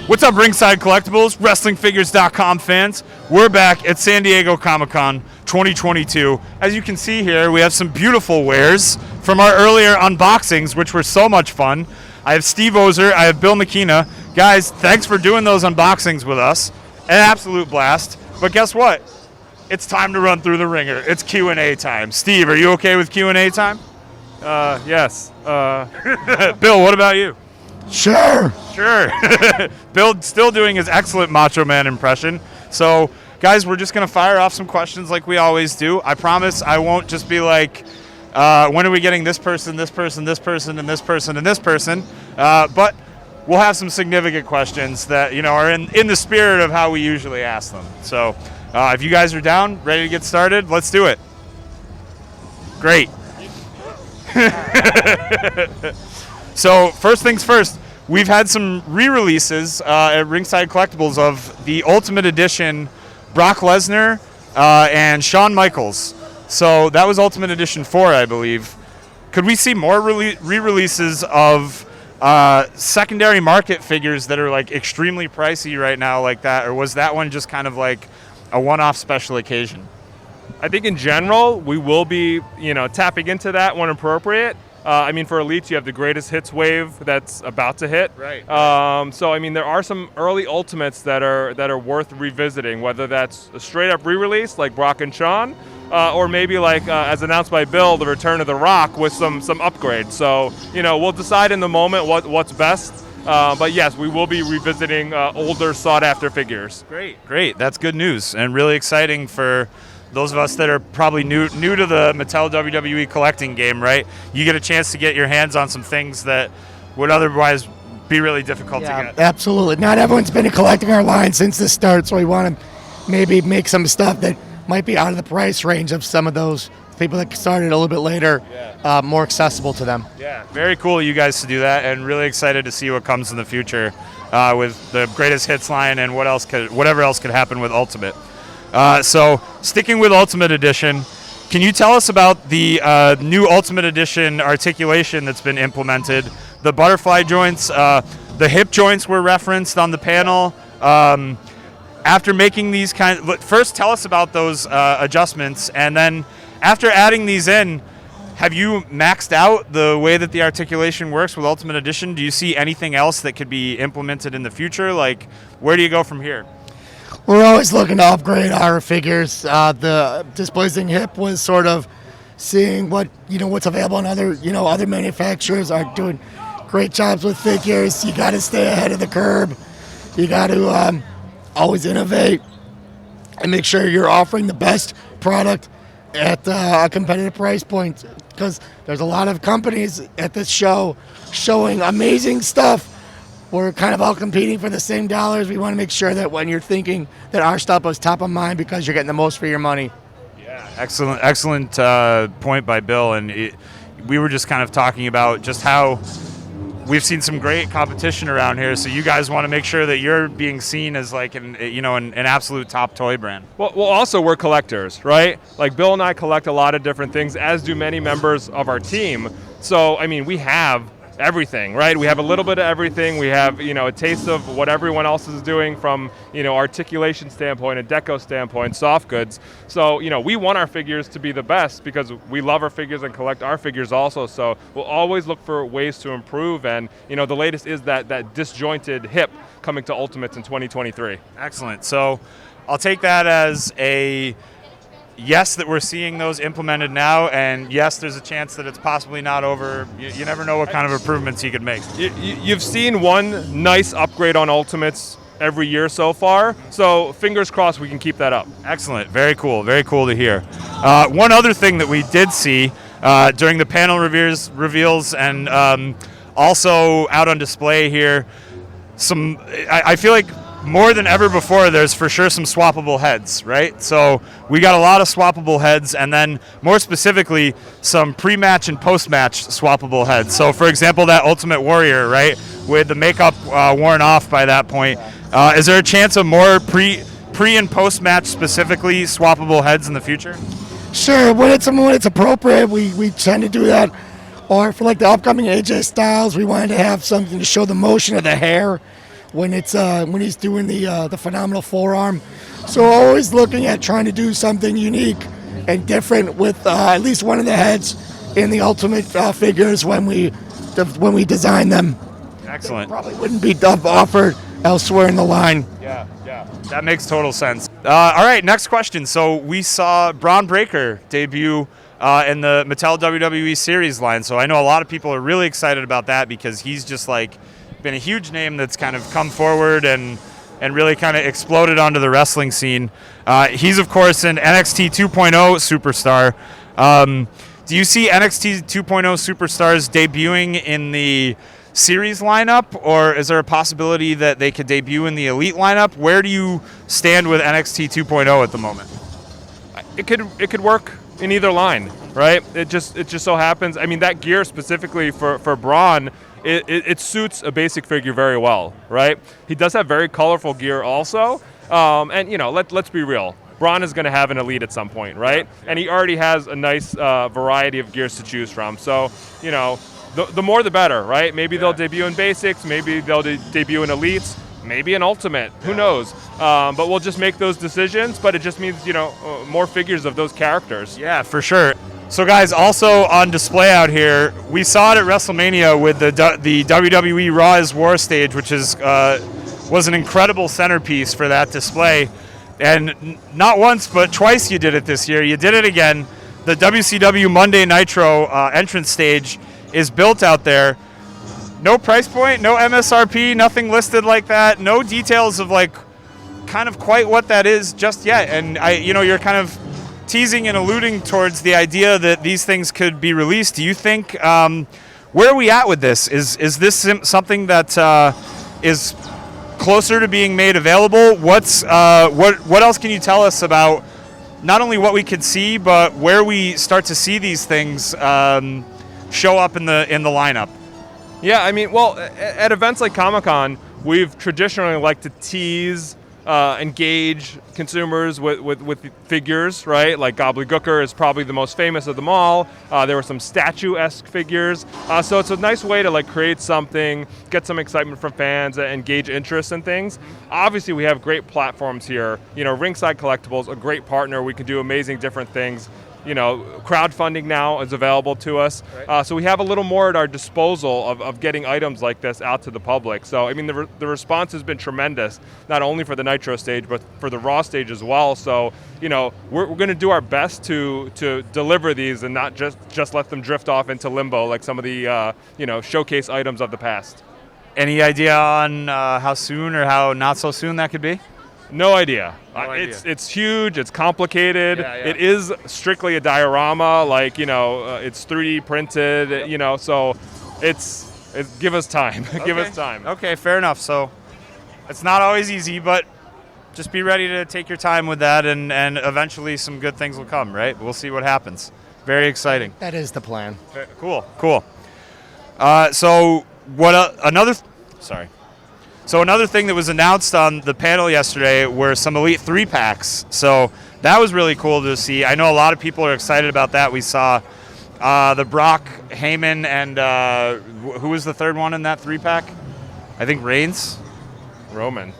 What's up, Ringside Collectibles, WrestlingFigures.com fans? We're back at San Diego Comic-Con 2022. As you can see here, we have some beautiful wares from our earlier unboxings, which were so much fun. I have Steve Ozer, I have Bill Miekina. Guys, thanks for doing those unboxings with us. An absolute blast. But guess what? It's time to run through the ringer. It's Q&A time. Steve, are you okay with Q&A time? Yes. Bill, what about you? Sure. Bill still doing his excellent Macho Man impression. So, guys, we're just going to fire off some questions like we always do. I promise I won't just be like, when are we getting this person, this person, this person, and this person, and this person? But we'll have some significant questions that, are in the spirit of how we usually ask them. So, if you guys are down, ready to get started, let's do it. Great. So, first things first, we've had some re-releases at Ringside Collectibles of the Ultimate Edition Brock Lesnar and Shawn Michaels. So that was Ultimate Edition 4, I believe. Could we see more re-releases of secondary market figures that are like extremely pricey right now like that, or was that one just kind of like a one-off special occasion? I think in general, we will be, tapping into that when appropriate. For Elites, you have the greatest hits wave that's about to hit. Right. There are some early Ultimates that are worth revisiting, whether that's a straight-up re-release like Brock and Shawn, or maybe like, as announced by Bill, the return of The Rock with some upgrades. So, we'll decide in the moment what's best. But yes, we will be revisiting older, sought-after figures. Great. That's good news and really exciting for those of us that are probably new to the Mattel WWE collecting game, right? You get a chance to get your hands on some things that would otherwise be really difficult to get. Absolutely. Not everyone's been collecting our line since the start, so we want to maybe make some stuff that might be out of the price range of some of those people that started a little bit later, more accessible to them. Yeah, very cool of you guys to do that, and really excited to see what comes in the future with the greatest hits line and whatever else could happen with Ultimate. So, sticking with Ultimate Edition, can you tell us about the new Ultimate Edition articulation that's been implemented? The butterfly joints, the hip joints were referenced on the panel. After making these first tell us about those adjustments, and then after adding these in, have you maxed out the way that the articulation works with Ultimate Edition? Do you see anything else that could be implemented in the future? Like, where do you go from here? We're always looking to upgrade our figures. The displacing hip was sort of seeing what's available in other manufacturers are doing great jobs with figures. You got to stay ahead of the curve. You got to always innovate and make sure you're offering the best product at a competitive price point, because there's a lot of companies at this show showing amazing stuff. We're kind of all competing for the same dollars. We want to make sure that when you're thinking that our stuff is top of mind because you're getting the most for your money. Yeah, excellent point by Bill. And we were just kind of talking about just how we've seen some great competition around here. So you guys want to make sure that you're being seen as like an absolute top toy brand. Well, also we're collectors, right? Like Bill and I collect a lot of different things, as do many members of our team. So, we have everything, right? We have a little bit of everything. We have, a taste of what everyone else is doing from, articulation standpoint, a deco standpoint, soft goods. So, we want our figures to be the best because we love our figures and collect our figures also. So we'll always look for ways to improve. And, the latest is that disjointed hip coming to Ultimates in 2023. Excellent. So I'll take that as a yes, that we're seeing those implemented now, and yes, there's a chance that it's possibly not over. You never know what kind of improvements you could make. You've seen one nice upgrade on Ultimates every year so far, so fingers crossed we can keep that up. Excellent. Very cool to hear. One other thing that we did see during the panel reveals and also out on display here, I feel like more than ever before, there's for sure some swappable heads, right? So we got a lot of swappable heads, and then more specifically, some pre-match and post-match swappable heads. So for example, that Ultimate Warrior, right, with the makeup worn off by that point. Is there a chance of more pre and post-match specifically swappable heads in the future? Sure, when it's appropriate, we tend to do that. Or for like the upcoming AJ Styles, we wanted to have something to show the motion of the hair when he's doing the phenomenal forearm. So always looking at trying to do something unique and different with at least one of the heads in the Ultimate figures when we design them. Excellent. Probably wouldn't be offered elsewhere in the line. Yeah. That makes total sense. All right, next question. So we saw Braun Breaker debut in the Mattel WWE series line. So I know a lot of people are really excited about that because he's just like been a huge name that's kind of come forward and really kind of exploded onto the wrestling scene. He's, of course, an NXT 2.0 superstar. Do you see NXT 2.0 superstars debuting in the series lineup, or is there a possibility that they could debut in the elite lineup? Where do you stand with NXT 2.0 at the moment? It could work in either line, right? It just so happens. I mean, that gear specifically for Braun, it suits a basic figure very well, right? He does have very colorful gear also, and let's be real. Braun is going to have an elite at some point, right? Yeah. And he already has a nice variety of gears to choose from. So, the more the better, right? Maybe they'll debut in basics, maybe they'll debut in elites, maybe in ultimate. Who knows? But we'll just make those decisions. But it just means more figures of those characters. Yeah, for sure. So guys, also on display out here, we saw it at WrestleMania with the WWE Raw is War stage, which was an incredible centerpiece for that display. And not once, but twice you did it this year. You did it again. The WCW Monday Nitro entrance stage is built out there. No price point, no MSRP, nothing listed like that. No details of kind of quite what that is just yet. And you're kind of teasing and alluding towards the idea that these things could be released. Do you think where are we at with this? Is this something that is closer to being made available? What else can you tell us about not only what we could see, but where we start to see these things show up in the lineup? Yeah, I mean, well, at events like Comic-Con, we've traditionally liked to tease, engage consumers with figures, right? Like Gobbledygooker is probably the most famous of them all. There were some statue-esque figures. So it's a nice way to create something, get some excitement from fans, and gauge interest in things. Obviously, we have great platforms here. Ringside Collectibles, a great partner. We can do amazing different things. Crowdfunding now is available to us. Right. So we have a little more at our disposal of getting items like this out to the public. So, I mean, the response has been tremendous, not only for the Nitro stage, but for the Raw stage as well. So, we're going to do our best to deliver these and not just let them drift off into limbo like some of the, showcase items of the past. Any idea on how soon or how not so soon that could be? No idea. It's huge. It's complicated. Yeah. It is strictly a diorama. It's 3D printed. So it's give us time. Okay. Give us time. Okay, fair enough. So it's not always easy, but just be ready to take your time with that, and eventually some good things will come. Right? We'll see what happens. Very exciting. That is the plan. Cool. So what? So another thing that was announced on the panel yesterday were some Elite 3-packs. So that was really cool to see. I know a lot of people are excited about that. We saw the Brock, Heyman, and who was the third one in that 3-pack? I think Reigns? Roman.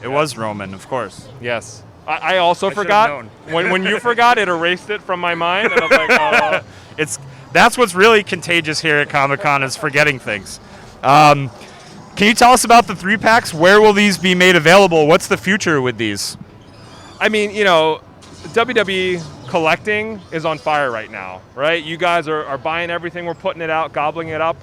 It was Roman, of course. Yes. I also forgot. When you forgot, it erased it from my mind. And I was like, that's what's really contagious here at Comic-Con is forgetting things. Can you tell us about the 3-packs? Where will these be made available? What's the future with these? I mean, WWE collecting is on fire right now, right? You guys are buying everything. We're putting it out, gobbling it up.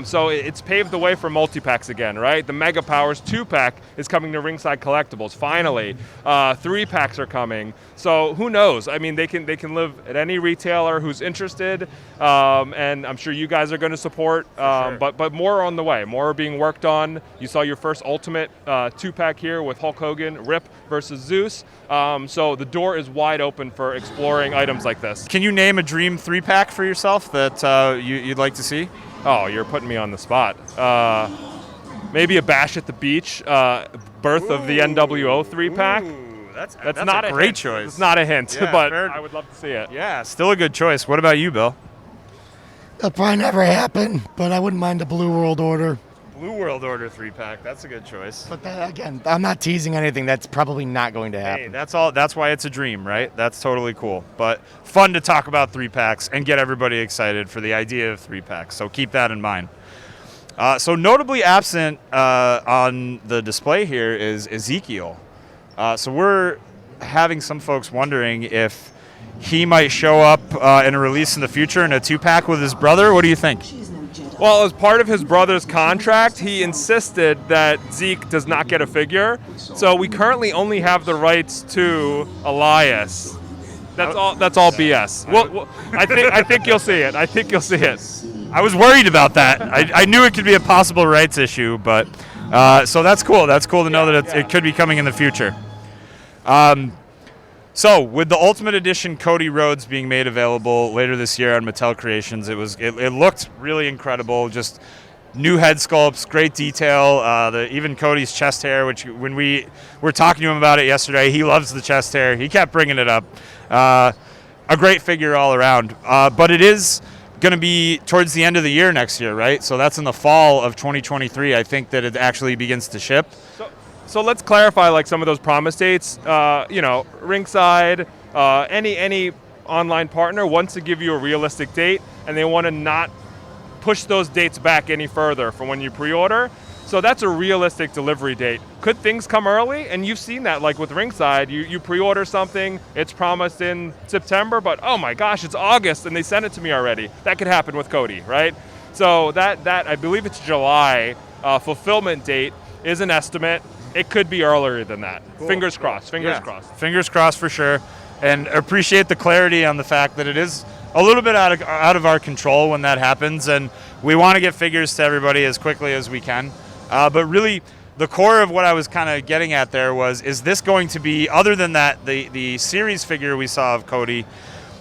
So it's paved the way for multi-packs again, right? The Mega Powers 2-pack is coming to Ringside Collectibles, finally. 3-packs are coming. So who knows? I mean, they can live at any retailer who's interested, and I'm sure you guys are going to support. Sure. But more on the way. More are being worked on. You saw your first Ultimate 2-pack here with Hulk Hogan, Rip versus Zeus. So the door is wide open for exploring items like this. Can you name a dream 3-pack for yourself that you'd like to see? Oh, you're putting me on the spot. Maybe a Bash at the Beach, birth of the NWO 3-pack. That's not a great choice. It's not a hint, yeah, but fair. I would love to see it. Yeah, still a good choice. What about you, Bill? That'll probably never happen, but I wouldn't mind the Blue World Order. Blue World Order 3-pack. That's a good choice. But again, I'm not teasing anything. That's probably not going to happen. Hey, that's all. That's why it's a dream, right? That's totally cool. But fun to talk about 3-packs and get everybody excited for the idea of 3-packs. So keep that in mind. So notably absent on the display here is Ezekiel. So we're having some folks wondering if he might show up in a release in the future in a 2-pack with his brother. What do you think? Well, as part of his brother's contract, he insisted that Zeke does not get a figure. So we currently only have the rights to Elias. That's all BS. Well, I think you'll see it. I think you'll see it. I was worried about that. I knew it could be a possible rights issue, but so that's cool. That's cool to know that it could be coming in the future. So with the Ultimate Edition Cody Rhodes being made available later this year on Mattel Creations, it looked really incredible. Just new head sculpts, great detail. Even Cody's chest hair, which when we were talking to him about it yesterday, he loves the chest hair. He kept bringing it up. A great figure all around. But it is going to be towards the end of the year next year, right? So that's in the fall of 2023. I think that it actually begins to ship. So let's clarify like some of those promise dates. Ringside, any online partner wants to give you a realistic date, and they want to not push those dates back any further from when you pre-order. So that's a realistic delivery date. Could things come early? And you've seen that, like with Ringside, you pre-order something, it's promised in September, but oh my gosh, it's August and they sent it to me already. That could happen with Cody, right? So that I believe it's July fulfillment date is an estimate. It could be earlier than that. Cool. Fingers crossed. Fingers crossed. Fingers crossed for sure. And appreciate the clarity on the fact that it is a little bit out of our control when that happens, and we want to get figures to everybody as quickly as we can. But really, the core of what I was kind of getting at there was, is this going to be, other than that, the series figure we saw of Cody,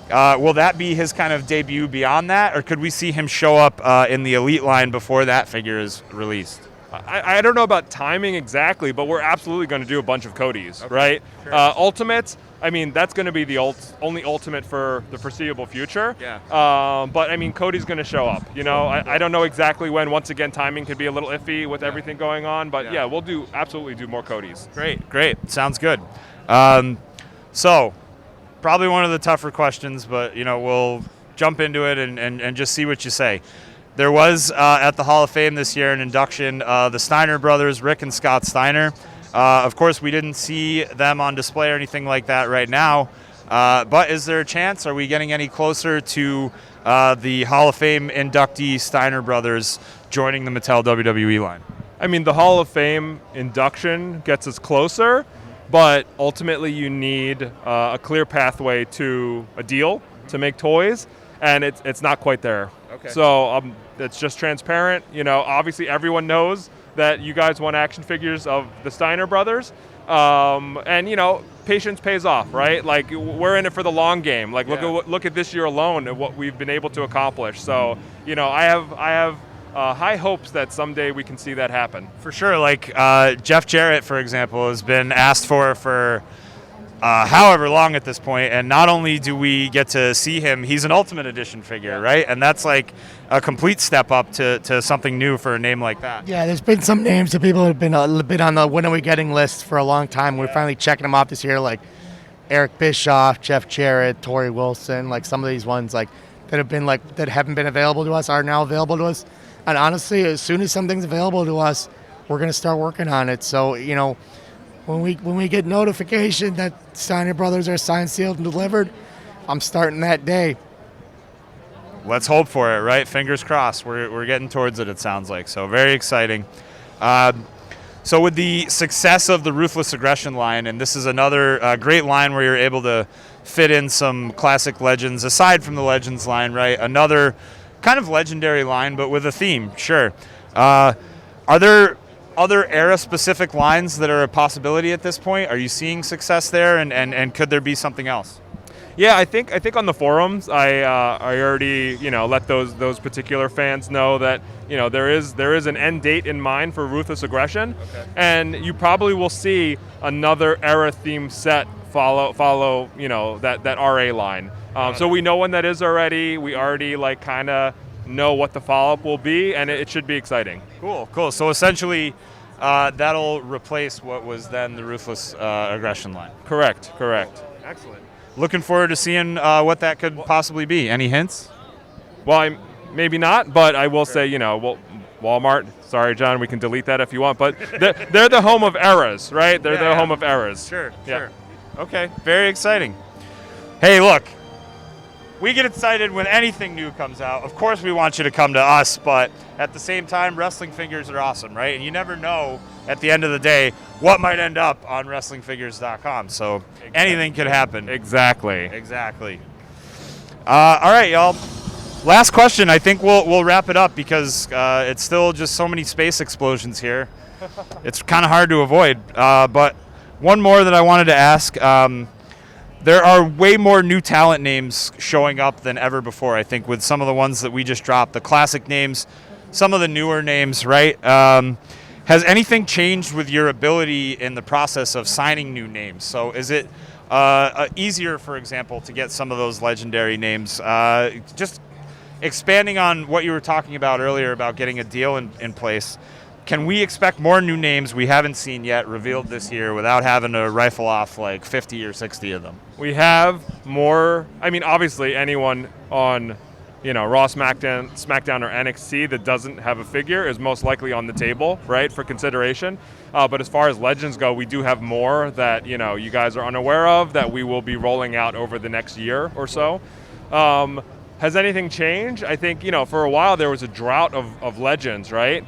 will that be his kind of debut beyond that, or could we see him show up in the Elite line before that figure is released? I don't know about timing exactly, but we're absolutely going to do a bunch of Codys, right? Sure. Ultimates, I mean, that's going to be the only Ultimate for the foreseeable future. Yeah. But, I mean, Cody's going to show up. You know, I don't know exactly when. Once again, timing could be a little iffy with everything going on. But, yeah, we'll absolutely do more Codys. Great. Sounds good. So, probably one of the tougher questions, but, we'll jump into it and just see what you say. There was, at the Hall of Fame this year, an induction, the Steiner Brothers, Rick and Scott Steiner. Of course, we didn't see them on display or anything like that right now, but is there a chance? Are we getting any closer to the Hall of Fame inductee Steiner Brothers joining the Mattel WWE line? I mean, the Hall of Fame induction gets us closer, but ultimately you need a clear pathway to a deal to make toys, and it's not quite there. Okay. So it's just transparent. Obviously everyone knows that you guys want action figures of the Steiner Brothers, and patience pays off, right? Like, we're in it for the long game. Like, look at this year alone and what we've been able to accomplish. So I have high hopes that someday we can see that happen. For sure. Like Jeff Jarrett, for example, has been asked for however long at this point, and not only do we get to see him, he's an Ultimate Edition figure, right? And that's like a complete step up to something new for a name like that. Yeah, there's been some names that people have been a little bit on the when are we getting list for a long time. We're finally checking them off this year, like Eric Bischoff, Jeff Jarrett, Tori Wilson, like some of these ones like that have been like that haven't been available to us are now available to us. And honestly, as soon as something's available to us, we're going to start working on it. So, when we get notification that Steiner Brothers are signed, sealed, and delivered, I'm starting that day. Let's hope for it, right? Fingers crossed. We're getting towards it sounds like. So very exciting. So with the success of the Ruthless Aggression line, and this is another great line where you're able to fit in some classic legends, aside from the Legends line, right? Another kind of legendary line, but with a theme, sure. Are there other era-specific lines that are a possibility at this point? Are you seeing success there, and could there be something else? Yeah, I think on the forums, I already let those particular fans know that there is an end date in mind for Ruthless Aggression, and you probably will see another era theme set follow that RA line. So we know when that is already. We already kind of know what the follow-up will be, and it should be exciting. Cool. So essentially, that'll replace what was then the Ruthless Aggression line. Correct. Excellent. Looking forward to seeing what that could possibly be. Any hints? Well, maybe not, but I will say, Walmart. Sorry, John, we can delete that if you want, but they're the home of eras, right? They're the home of eras. Sure. Okay, very exciting. Hey, look, we get excited when anything new comes out. Of course, we want you to come to us, but at the same time, wrestling figures are awesome, right? And you never know at the end of the day what might end up on wrestlingfigures.com. So anything could happen. Exactly. All right, y'all. Last question. I think we'll wrap it up because it's still just so many space explosions here. It's kind of hard to avoid. But one more that I wanted to ask. There are way more new talent names showing up than ever before, I think, with some of the ones that we just dropped, the classic names, some of the newer names, right? Has anything changed with your ability in the process of signing new names? So is it easier, for example, to get some of those legendary names? Just expanding on what you were talking about earlier about getting a deal in place, can we expect more new names we haven't seen yet revealed this year without having to rifle off like 50 or 60 of them? We have more. I mean, obviously, anyone on, Raw, SmackDown, or NXT that doesn't have a figure is most likely on the table, right, for consideration. But as far as legends go, we do have more that, you guys are unaware of that we will be rolling out over the next year or so. Has anything changed? I think, for a while there was a drought of legends, right?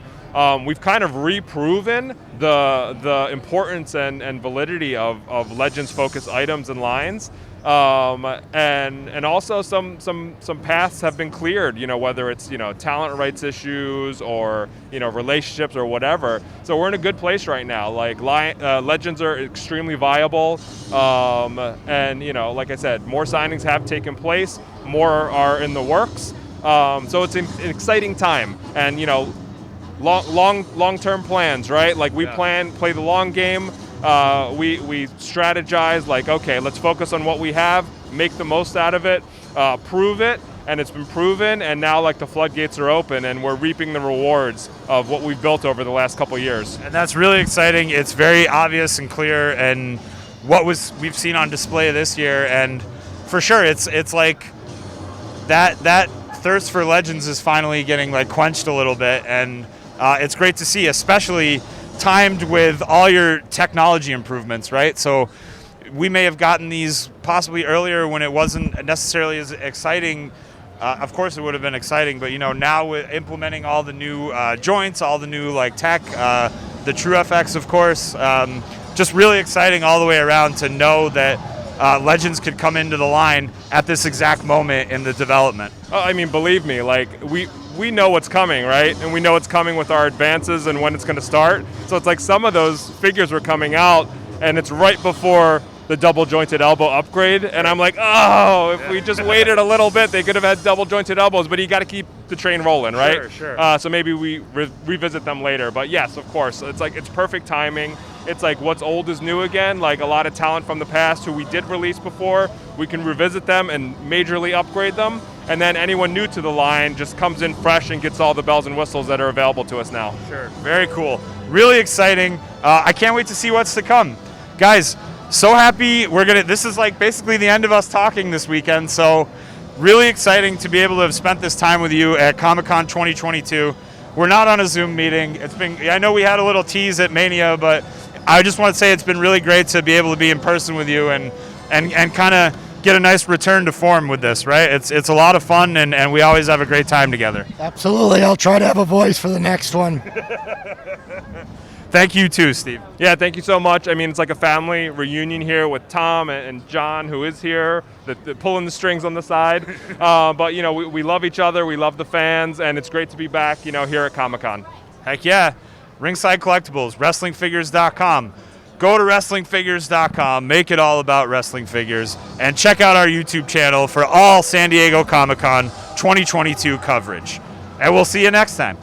We've kind of reproven the importance and validity of legends-focused items and lines, and also some paths have been cleared. Whether it's talent rights issues or relationships or whatever. So we're in a good place right now. Like legends are extremely viable, and like I said, more signings have taken place, more are in the works. So it's an exciting time, and long-term plans, right? Like we play the long game. We strategize like, okay, let's focus on what we have, make the most out of it, prove it, and it's been proven, and now like the floodgates are open and we're reaping the rewards of what we've built over the last couple years. And that's really exciting. It's very obvious and clear, and we've seen on display this year, and for sure it's like that thirst for legends is finally getting like quenched a little bit, and it's great to see, especially timed with all your technology improvements, right? So we may have gotten these possibly earlier when it wasn't necessarily as exciting. Of course it would have been exciting, but now with implementing all the new joints, all the new like tech, the True FX, of course, just really exciting all the way around to know that legends could come into the line at this exact moment in the development. I mean, believe me, like we know what's coming, right? And we know what's coming with our advances and when it's going to start. So it's like some of those figures were coming out, and it's right before the double jointed elbow upgrade, and I'm like, if we just waited a little bit, they could have had double jointed elbows. But you got to keep the train rolling, right? Sure. So maybe we revisit them later. But yes, of course, it's like it's perfect timing. It's like what's old is new again. Like a lot of talent from the past who we did release before, we can revisit them and majorly upgrade them. And then anyone new to the line just comes in fresh and gets all the bells and whistles that are available to us now. Sure. Very cool. Really exciting. I can't wait to see what's to come. Guys, so happy. This is like basically the end of us talking this weekend. So really exciting to be able to have spent this time with you at Comic-Con 2022. We're not on a Zoom meeting. I know we had a little tease at Mania, but I just want to say it's been really great to be able to be in person with you and kind of get a nice return to form with this, right? It's a lot of fun, and we always have a great time together. Absolutely. I'll try to have a voice for the next one. Thank you too, Steve. Yeah, thank you so much. I mean, it's like a family reunion here with Tom and John, who is here, pulling the strings on the side. But, we love each other. We love the fans, and it's great to be back, here at Comic-Con. Heck yeah. Ringside Collectibles, wrestlingfigures.com. Go to wrestlingfigures.com, make it all about wrestling figures, and check out our YouTube channel for all San Diego Comic-Con 2022 coverage. And we'll see you next time.